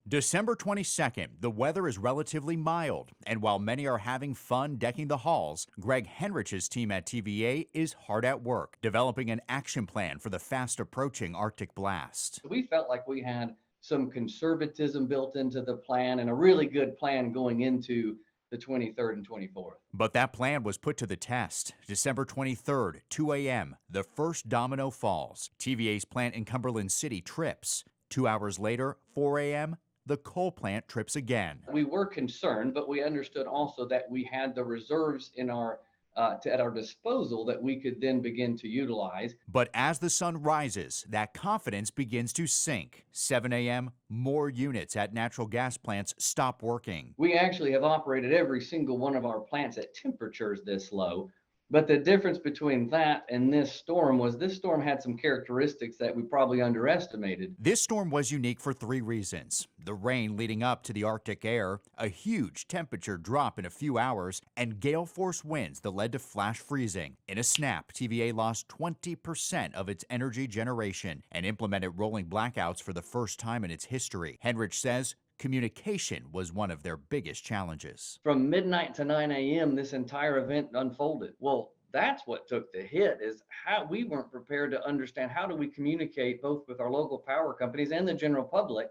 December 22nd, the weather is relatively mild, and while many are having fun decking the halls, Greg Henrich's team at TVA is hard at work, developing an action plan for the fast approaching Arctic blast. We felt like we had some conservatism built into the plan and a really good plan going into the 23rd and 24th. But that plan was put to the test. December 23rd, 2 a.m., the first domino falls. TVA's plant in Cumberland City trips. 2 hours later, 4 a.m., the coal plant trips again. We were concerned, but we understood also that we had the reserves in our at our disposal that we could then begin to utilize. But as the sun rises, that confidence begins to sink. 7 a.m., more units at natural gas plants stop working. We actually have operated every single one of our plants at temperatures this low. But the difference between that and this storm was this storm had some characteristics that we probably underestimated. This storm was unique for three reasons: the rain leading up to the Arctic air, a huge temperature drop in a few hours, and gale force winds that led to flash freezing. In a snap, TVA lost 20% of its energy generation and implemented rolling blackouts for the first time in its history. Henrich says communication was one of their biggest challenges. From midnight to 9 a.m., this entire event unfolded. Well, that's what took the hit, is how we weren't prepared to understand how do we communicate both with our local power companies and the general public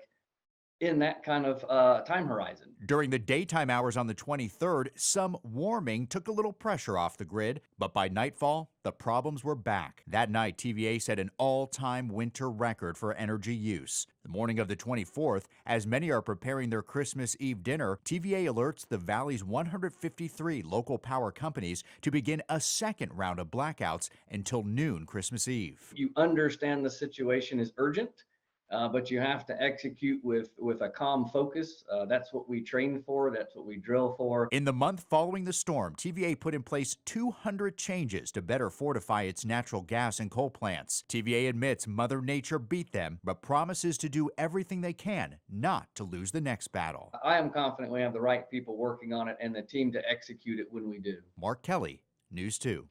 in that kind of time horizon. During the daytime hours on the 23rd, some warming took a little pressure off the grid, but by nightfall, the problems were back. That night, TVA set an all-time winter record for energy use. The morning of the 24th, as many are preparing their Christmas Eve dinner, TVA alerts the Valley's 153 local power companies to begin a second round of blackouts until noon Christmas Eve. You understand the situation is urgent. But you have to execute with a calm focus. That's what we train for. That's what we drill for. In the month following the storm, TVA put in place 200 changes to better fortify its natural gas and coal plants. TVA admits Mother Nature beat them, but promises to do everything they can not to lose the next battle. I am confident we have the right people working on it and the team to execute it when we do. Mark Kelly, News 2.